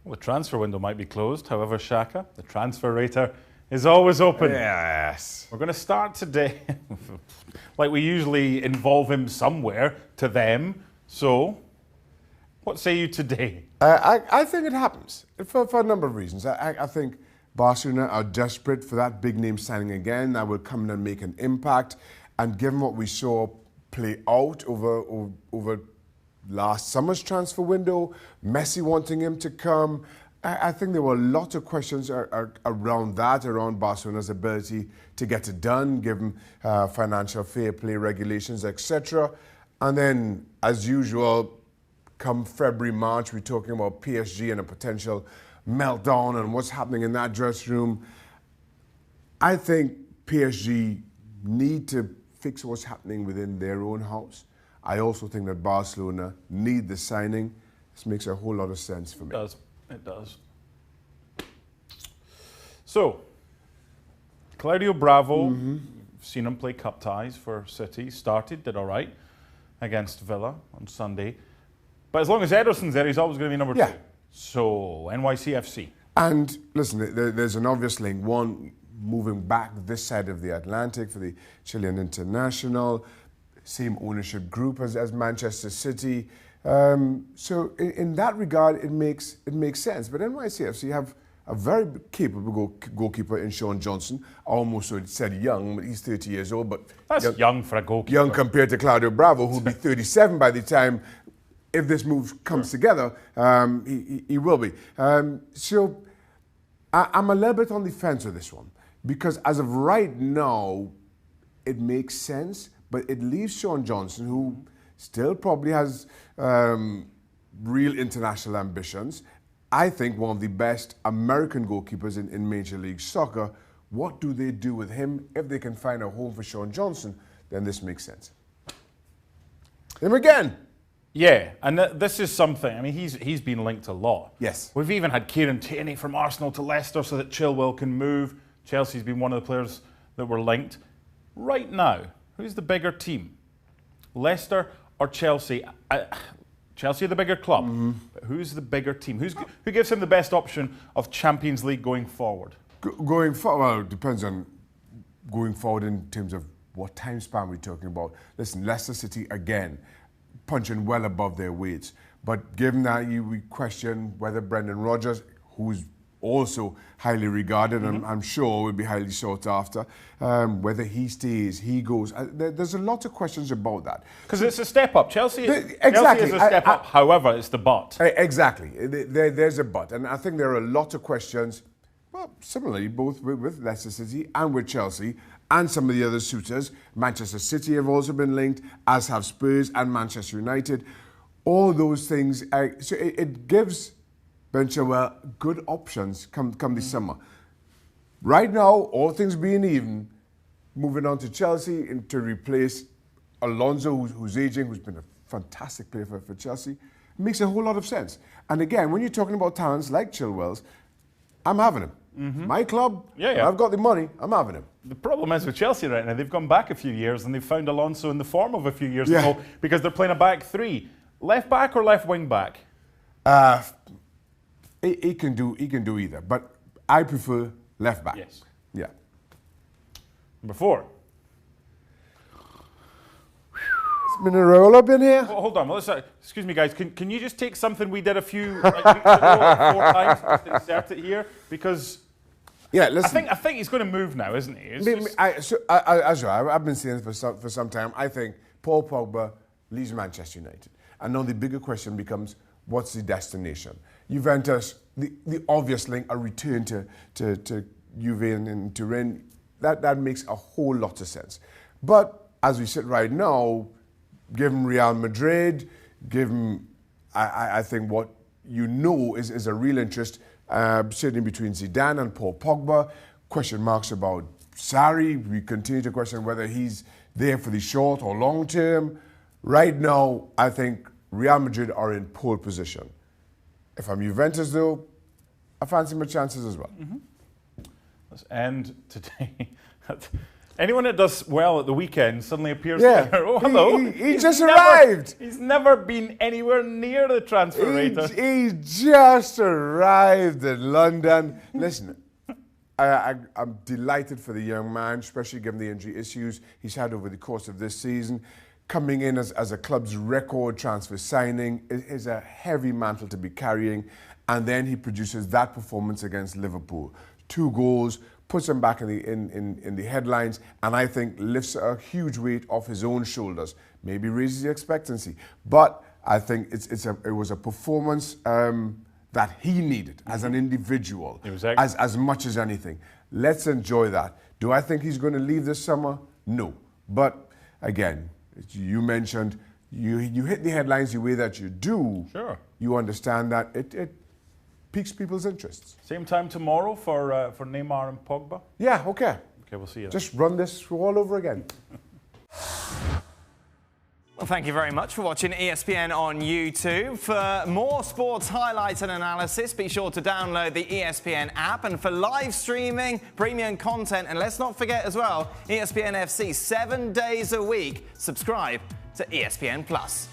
Well, the transfer window might be closed. However, Shaka, the transfer rater, is always open. Yes. We're going to start today, like we usually involve him somewhere, to them. So, what say you today? I think it happens for a number of reasons. I think Barcelona are desperate for that big name signing again that will come in and make an impact. And given what we saw play out over last summer's transfer window, Messi wanting him to come, I think there were a lot of questions around that, around Barcelona's ability to get it done, given financial fair play regulations, etc. And then, as usual, come February, March, we're talking about PSG and a potential meltdown and what's happening in that dressing room. I think PSG need to fix what's happening within their own house. I also think that Barcelona need the signing. This makes a whole lot of sense for me. It does. It does. So, Claudio Bravo, seen him play cup ties for City, did all right against Villa on Sunday. But as long as Ederson's there, he's always going to be number 2. So, NYCFC. And listen, there's an obvious link. One, moving back this side of the Atlantic for the Chilean international, same ownership group as Manchester City. So in that regard, it makes sense. But NYCFC have a very capable goalkeeper in Sean Johnson. I almost said young, but he's 30 years old. But that's young for a goalkeeper. Young compared to Claudio Bravo, who'll be 37 by the time, if this move comes together, he will be. So I'm a little bit on the fence with this one. Because as of right now, it makes sense, but it leaves Sean Johnson, who still probably has real international ambitions. I think one of the best American goalkeepers in Major League Soccer. What do they do with him? If they can find a home for Sean Johnson, then this makes sense. Him again. Yeah, and this is something, I mean, he's been linked a lot. Yes. We've even had Kieran Tierney from Arsenal to Leicester so that Chilwell can move. Chelsea's been one of the players that were linked. Right now, who's the bigger team? Leicester or Chelsea? Chelsea are the bigger club, but who's the bigger team? Who gives him the best option of Champions League going forward? Going forward, well, it depends on going forward in terms of what time span we're talking about. Listen, Leicester City, again, punching well above their weights. But given that we question whether Brendan Rodgers, who's also highly regarded and I'm sure will be highly sought after, whether he stays, he goes. There's a lot of questions about that. Because it's a step up. Chelsea is a step up, however, it's the but. Exactly. There's a but. And I think there are a lot of questions, well, similarly, both with Leicester City and with Chelsea and some of the other suitors. Manchester City have also been linked, as have Spurs and Manchester United. All those things, so it gives Ben Chilwell good options come this summer. Right now, all things being even, moving on to Chelsea and to replace Alonso, who's aging, who's been a fantastic player for Chelsea, makes a whole lot of sense. And again, when you're talking about talents like Chilwell's, I'm having him. My club, I've got the money, I'm having him. The problem is with Chelsea right now, they've gone back a few years and they've found Alonso in the form of a few years ago because they're playing a back 3. Left back or left wing back? He can do either, but I prefer left back. Yes. Yeah. Number 4. It's been a roll up in here. Oh, hold on. Well, excuse me, guys. Can you just take something we did a few weeks ago, 4 times, just insert it here? Because listen. I think he's going to move now, isn't he? I've been saying for some time. I think Paul Pogba leaves Manchester United, and now the bigger question becomes, what's the destination? Juventus, the obvious link, a return to Juve in Turin, that makes a whole lot of sense. But as we sit right now, given Real Madrid, given I think what is a real interest, certainly between Zidane and Paul Pogba, question marks about Sarri. We continue to question whether he's there for the short or long term. Right now, I think Real Madrid are in pole position. If I'm Juventus, though, I fancy my chances as well. Let's end today. Anyone that does well at the weekend suddenly appears Yeah. there. Oh, hello. He just arrived. He's never been anywhere near the transfer radar. He just arrived in London. Listen, I'm delighted for the young man, especially given the injury issues he's had over the course of this season. Coming in as a club's record transfer signing is a heavy mantle to be carrying. And then he produces that performance against Liverpool. 2 goals, puts him back in the headlines, and I think lifts a huge weight off his own shoulders. Maybe raises the expectancy. But I think it was a performance that he needed as an individual, as much as anything. Let's enjoy that. Do I think he's going to leave this summer? No. But again, you mentioned you hit the headlines the way that you do. Sure. You understand that it piques people's interests. Same time tomorrow for Neymar and Pogba? Yeah, okay. Okay, we'll see you then. Just run this all over again. Well, thank you very much for watching ESPN on YouTube. For more sports highlights and analysis, be sure to download the ESPN app. And for live streaming, premium content, and let's not forget as well, ESPN FC 7 days a week. Subscribe to ESPN Plus.